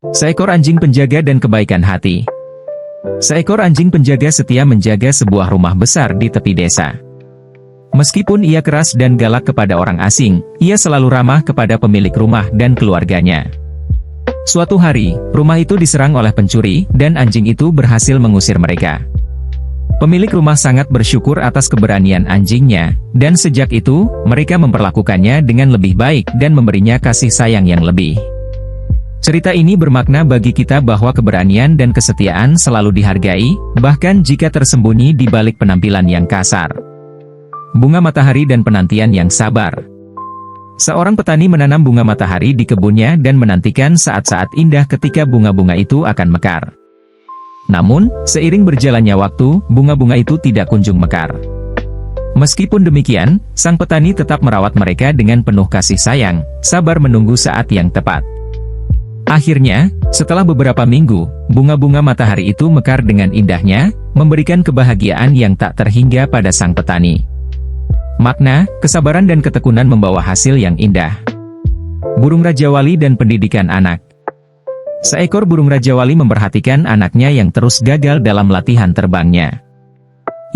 Seekor anjing penjaga dan kebaikan hati. Seekor anjing penjaga setia menjaga sebuah rumah besar di tepi desa. Meskipun ia keras dan galak kepada orang asing, ia selalu ramah kepada pemilik rumah dan keluarganya. Suatu hari, rumah itu diserang oleh pencuri, dan anjing itu berhasil mengusir mereka. Pemilik rumah sangat bersyukur atas keberanian anjingnya, dan sejak itu, mereka memperlakukannya dengan lebih baik dan memberinya kasih sayang yang lebih. Cerita ini bermakna bagi kita bahwa keberanian dan kesetiaan selalu dihargai, bahkan jika tersembunyi di balik penampilan yang kasar. Bunga matahari dan penantian yang sabar. Seorang petani menanam bunga matahari di kebunnya dan menantikan saat-saat indah ketika bunga-bunga itu akan mekar. Namun, seiring berjalannya waktu, bunga-bunga itu tidak kunjung mekar. Meskipun demikian, sang petani tetap merawat mereka dengan penuh kasih sayang, sabar menunggu saat yang tepat. Akhirnya, setelah beberapa minggu, bunga-bunga matahari itu mekar dengan indahnya, memberikan kebahagiaan yang tak terhingga pada sang petani. Makna, kesabaran dan ketekunan membawa hasil yang indah. Burung Rajawali dan pendidikan anak. Seekor burung Rajawali memperhatikan anaknya yang terus gagal dalam latihan terbangnya.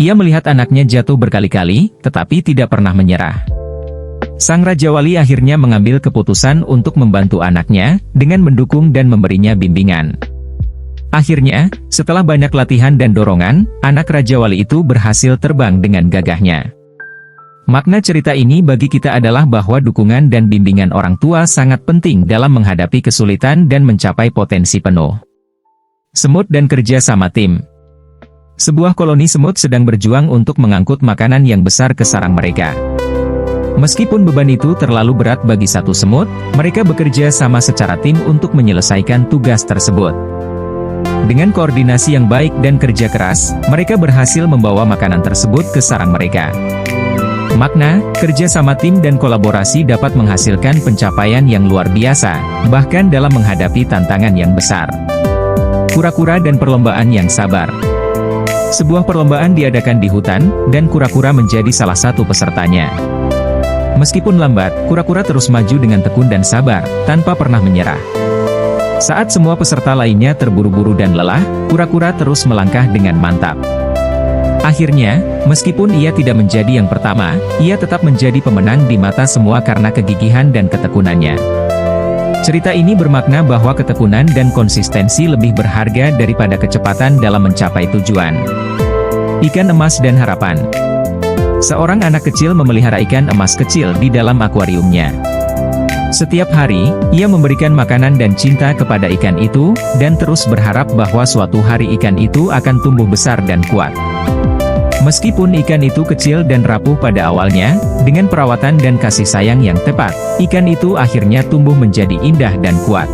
Ia melihat anaknya jatuh berkali-kali, tetapi tidak pernah menyerah. Sang Rajawali akhirnya mengambil keputusan untuk membantu anaknya, dengan mendukung dan memberinya bimbingan. Akhirnya, setelah banyak latihan dan dorongan, anak Rajawali itu berhasil terbang dengan gagahnya. Makna cerita ini bagi kita adalah bahwa dukungan dan bimbingan orang tua sangat penting dalam menghadapi kesulitan dan mencapai potensi penuh. Semut dan kerja sama tim. Sebuah koloni semut sedang berjuang untuk mengangkut makanan yang besar ke sarang mereka. Meskipun beban itu terlalu berat bagi satu semut, mereka bekerja sama secara tim untuk menyelesaikan tugas tersebut. Dengan koordinasi yang baik dan kerja keras, mereka berhasil membawa makanan tersebut ke sarang mereka. Makna, kerja sama tim dan kolaborasi dapat menghasilkan pencapaian yang luar biasa, bahkan dalam menghadapi tantangan yang besar. Kura-kura dan perlombaan yang sabar. Sebuah perlombaan diadakan di hutan, dan kura-kura menjadi salah satu pesertanya. Meskipun lambat, kura-kura terus maju dengan tekun dan sabar, tanpa pernah menyerah. Saat semua peserta lainnya terburu-buru dan lelah, kura-kura terus melangkah dengan mantap. Akhirnya, meskipun ia tidak menjadi yang pertama, ia tetap menjadi pemenang di mata semua karena kegigihan dan ketekunannya. Cerita ini bermakna bahwa ketekunan dan konsistensi lebih berharga daripada kecepatan dalam mencapai tujuan. Ikan emas dan harapan. Seorang anak kecil memelihara ikan emas kecil di dalam akuariumnya. Setiap hari, ia memberikan makanan dan cinta kepada ikan itu, dan terus berharap bahwa suatu hari ikan itu akan tumbuh besar dan kuat. Meskipun ikan itu kecil dan rapuh pada awalnya, dengan perawatan dan kasih sayang yang tepat, ikan itu akhirnya tumbuh menjadi indah dan kuat.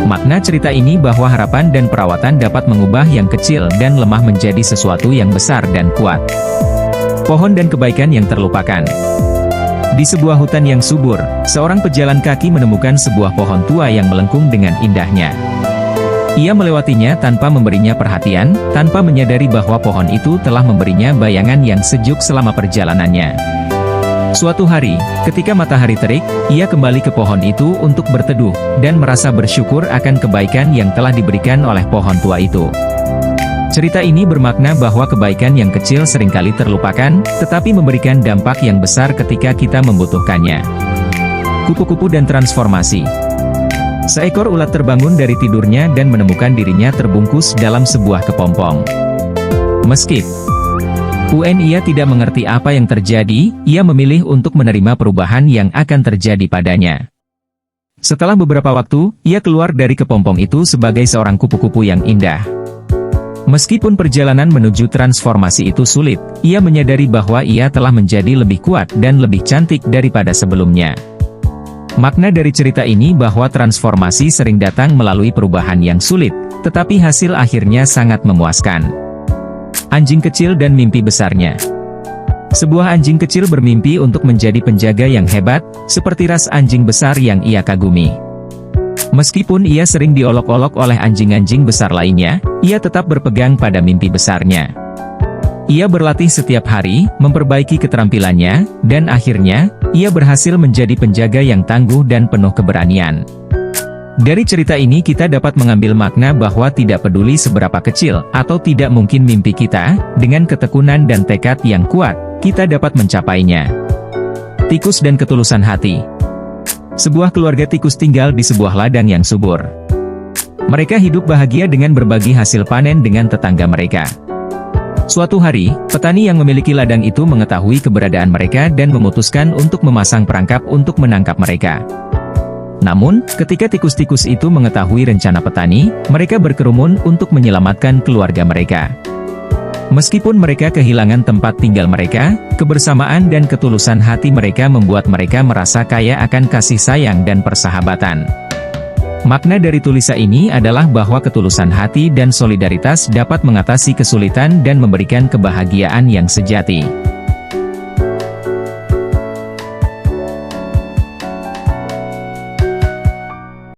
Makna cerita ini bahwa harapan dan perawatan dapat mengubah yang kecil dan lemah menjadi sesuatu yang besar dan kuat. Pohon dan kebaikan yang terlupakan. Di sebuah hutan yang subur, seorang pejalan kaki menemukan sebuah pohon tua yang melengkung dengan indahnya. Ia melewatinya tanpa memberinya perhatian, tanpa menyadari bahwa pohon itu telah memberinya bayangan yang sejuk selama perjalanannya. Suatu hari, ketika matahari terik, ia kembali ke pohon itu untuk berteduh, dan merasa bersyukur akan kebaikan yang telah diberikan oleh pohon tua itu. Cerita ini bermakna bahwa kebaikan yang kecil seringkali terlupakan, tetapi memberikan dampak yang besar ketika kita membutuhkannya. Kupu-kupu dan transformasi. Seekor ulat terbangun dari tidurnya dan menemukan dirinya terbungkus dalam sebuah kepompong. Meskipun ia tidak mengerti apa yang terjadi, ia memilih untuk menerima perubahan yang akan terjadi padanya. Setelah beberapa waktu, ia keluar dari kepompong itu sebagai seorang kupu-kupu yang indah. Meskipun perjalanan menuju transformasi itu sulit, ia menyadari bahwa ia telah menjadi lebih kuat dan lebih cantik daripada sebelumnya. Makna dari cerita ini bahwa transformasi sering datang melalui perubahan yang sulit, tetapi hasil akhirnya sangat memuaskan. Anjing kecil dan mimpi besarnya. Sebuah anjing kecil bermimpi untuk menjadi penjaga yang hebat, seperti ras anjing besar yang ia kagumi. Meskipun ia sering diolok-olok oleh anjing-anjing besar lainnya, ia tetap berpegang pada mimpi besarnya. Ia berlatih setiap hari, memperbaiki keterampilannya, dan akhirnya, ia berhasil menjadi penjaga yang tangguh dan penuh keberanian. Dari cerita ini kita dapat mengambil makna bahwa tidak peduli seberapa kecil atau tidak mungkin mimpi kita, dengan ketekunan dan tekad yang kuat, kita dapat mencapainya. Tikus dan ketulusan hati. Sebuah keluarga tikus tinggal di sebuah ladang yang subur. Mereka hidup bahagia dengan berbagi hasil panen dengan tetangga mereka. Suatu hari, petani yang memiliki ladang itu mengetahui keberadaan mereka dan memutuskan untuk memasang perangkap untuk menangkap mereka. Namun, ketika tikus-tikus itu mengetahui rencana petani, mereka berkerumun untuk menyelamatkan keluarga mereka. Meskipun mereka kehilangan tempat tinggal mereka, kebersamaan dan ketulusan hati mereka membuat mereka merasa kaya akan kasih sayang dan persahabatan. Makna dari tulisan ini adalah bahwa ketulusan hati dan solidaritas dapat mengatasi kesulitan dan memberikan kebahagiaan yang sejati.